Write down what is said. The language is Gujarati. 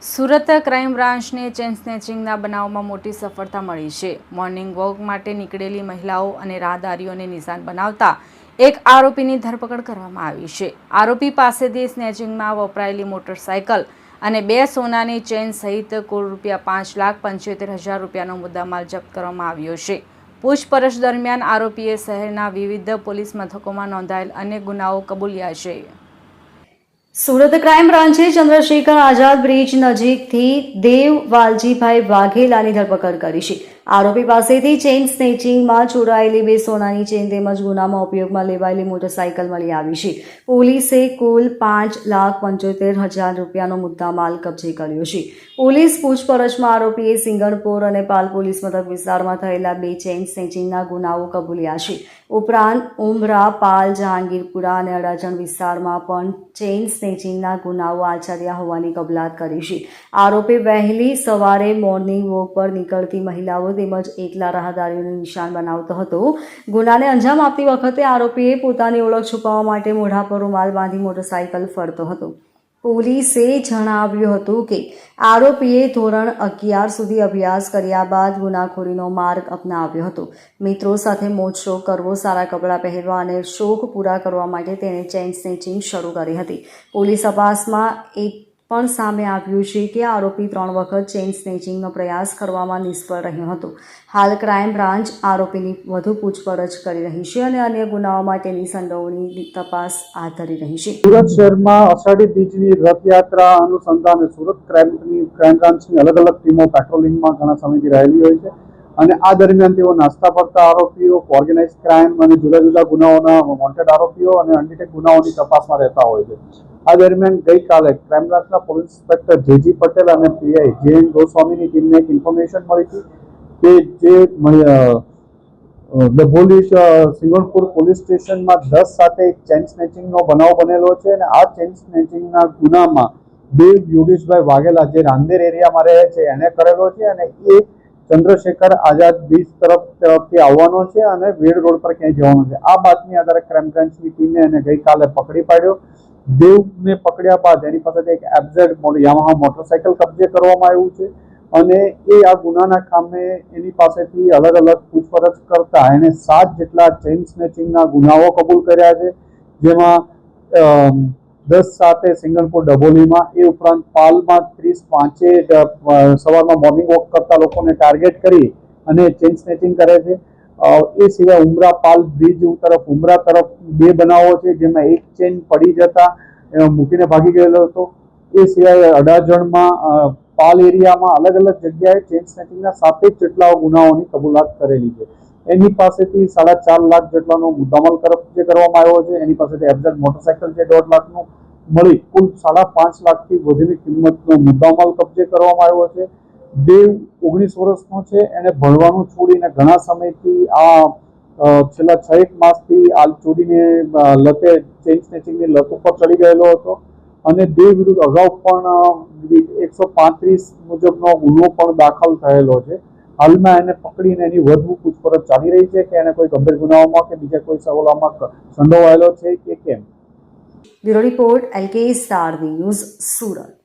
સુરત ક્રાઇમ બ્રાન્ચને ચેઇન સ્નેચિંગના બનાવમાં મોટી સફળતા મળી છે. મોર્નિંગ વોક માટે નીકળેલી મહિલાઓ અને રાહદારીઓને નિશાન બનાવતા એક આરોપીની ધરપકડ કરવામાં આવી છે. આરોપી પાસેથી સ્નેચિંગમાં વપરાયેલી મોટરસાયકલ અને 2 સોનાની ચેઇન સહિત કુલ ₹5,75,000 રૂપિયાનો મુદ્દામાલ જપ્ત કરવામાં આવ્યો છે. પૂછપરછ દરમિયાન આરોપીએ શહેરના વિવિધ પોલીસ મથકોમાં નોંધાયેલ અનેક ગુનાઓ કબૂલ્યા છે. સુરત ક્રાઇમ બ્રાન્ચે ચંદ્રશેખર આઝાદ બ્રિજ નજીકથી દેવ વાલજીભાઈ વાઘેલાની ધરપકડ કરી છે. આરોપી પાસેથી ચેઇન સ્નેચિંગમાં ચોરાયેલી 2 સોનાની ચેઇન તેમજ ગુનામાં ઉપયોગમાં લેવાયેલી મોટરસાયકલ મળી આવી છે. પોલીસે કુલ ₹5,75,000 રૂપિયાનો મુદ્દામાલ કબજે કર્યો છે. પોલીસ પૂછપરછમાં આરોપીએ સિંગણપોર અને પાલ પોલીસ મથક વિસ્તારમાં થયેલા 2 ચેઇન સ્નેચિંગના ગુનાઓ કબૂલ્યા છે. ઉપરાંત ઉમરા, પાલ, જહાંગીરપુરા અને અડાજણ વિસ્તારમાં પણ ચેઇન સ્નેચિંગના ગુનાઓ આચર્યા હોવાની કબૂલાત કરી છે. આરોપી વહેલી સવારે મોર્નિંગ વોક પર નીકળતી મહિલાઓ તેમજ એકલા રાહદારીઓને નિશાન બનાવતો હતો. ગુનાને અંજામ આપતી વખતે આરોપીએ પોતાની ઓળખ છુપાવવા માટે મોઢા પર રૂમાલ બાંધી મોટરસાયકલ ફરતો હતો. પોલીસે જણાવ્યું હતું કે આરોપીએ ધોરણ 11 સુધી અભ્યાસ કર્યા બાદ ગુનાખોરીનો માર્ગ અપનાવ્યો હતો. મિત્રો સાથે મોજ શોખ કરવો, સારા કપડાં પહેરવા અને શોખ પૂરા કરવા માટે તેણે ચેઇન સ્નેચિંગ શરૂ કરી હતી. પોલીસ તપાસમાં એ પણ સામે આવ્યું છે કે આરોપી 3 વખત ચેઇન સ્નેચિંગનો પ્રયાસ કરવામાં નિષ્ફળ રહ્યો હતો. હાલ ક્રાઇમ બ્રાન્ચ આરોપીની વધુ પૂછપરછ કરી રહી છે અને અન્ય ગુનાઓ માટેની સંડોવણીની તપાસ હાથ ધરી રહી છે. સુરત શહેરમાં અષાઢી બીજની રથયાત્રા અનુસંધાને સુરત ક્રાઇમ બ્રાન્ચની અલગ અલગ ટીમો પેટ્રોલિંગમાં ઘણા સમયથી રહેલી હોય છે અને આ દરમિયાન તેઓ નાસ્તા ફરતા આરોપીઓ, ઓર્ગેનાઇઝ ક્રાઇમ અને જુદા જુદા ગુનાઓના વોન્ટેડ આરોપીઓ અને અનડિટેક ગુનાઓની તપાસમાં રહેતા હોય છે. આ દરમિયાન ગઈકાલે ક્રાઇમ બ્રાન્ચના પોલીસ ઇન્સ્પેક્ટર જે.જી. પટેલ અને પીઆઈ જે.એન. ગોસ્વામીની ટીમને એક ઇન્ફોર્મેશન મળી હતી કે જે ડભોલી સિંગણપુર પોલીસ સ્ટેશનમાં 10 સાથે એક ચેઇન સ્નેચિંગનો બનાવ બનેલો છે અને આ ચેઇન સ્નેચિંગના ગુનામાં દેવ યોગેશભાઈ વાઘેલા જે રાંદેર એરિયામાં રહે છે એને કરેલો છે અને એ ચંદ્રશેખર આઝાદ બ્રિજ તરફથી આવવાનો છે અને વેડ રોડ પર ક્યાંય જવાનો છે. આ બાતમી આધારે ક્રાઇમ બ્રાન્ચની ટીમે એને ગઈકાલે પકડી પાડ્યો. દેવને પકડ્યા બાદ એની પાસેથી એક એફઝેડ યામાહા મોટરસાયકલ કબજે કરવામાં આવ્યું છે અને એ આ ગુનાના કામે એની પાસેથી અલગ અલગ પૂછપરછ કરતા એને 7 જેટલા ચેઇન સ્નેચિંગના ગુનાઓ કબૂલ કર્યા છે, જેમાં 10 સાથે સિંગણપુર ડભોલીમાં, એ ઉપરાંત પાલમાં 30 સવારમાં મોર્નિંગ વોક કરતા લોકોને ટાર્ગેટ કરી અને ચેઇન સ્નેચિંગ કરે છે. એ સિવાય ઉમરા પાલ બ્રિજ તરફ ઉમરા તરફ 2 બનાવો છે, જેમાં એક ચેઇન પડી જતા મૂકીને ભાગી ગયેલો હતો. એ સિવાય અડાજણમાં પાલ એરિયામાં અલગ અલગ જગ્યાએ ચેઇન સ્નેચિંગના 7 જેટલા ગુનાઓની કબૂલાત કરેલી છે. એની પાસેથી 4.5 લાખ જેટલાનો મુદ્દામાલ કબજે કરવામાં આવ્યો છે. એની પાસેથી એફઝેડ મોટરસાયકલ છે 1.5 લાખનું મળી કુલ 5.5 લાખથી વધુની કિંમતનો મુદ્દામાલ કબજે કરવામાં આવ્યો છે. દેવ 19 વર્ષનો છે. એને ભણવાનું છોડીને ઘણા સમયથી છેલ્લા 6 માસથી આ ચોરીને લતે ચેઇન સ્નેચિંગની લત ઉપર ચડી ગયેલો હતો અને દેવ વિરુદ્ધ અગાઉ પણ 135 મુજબનો ગુનો પણ દાખલ થયેલો છે. હાલમાં એને પકડીને એની વધુ પૂછપરછ ચાલી રહી છે કે એને કોઈ ગંભીર ગુનાઓમાં કે બીજા કોઈ સવાલોમાં સંડોવાયેલો છે કે કેમ. Bureau report LK star news, Surat.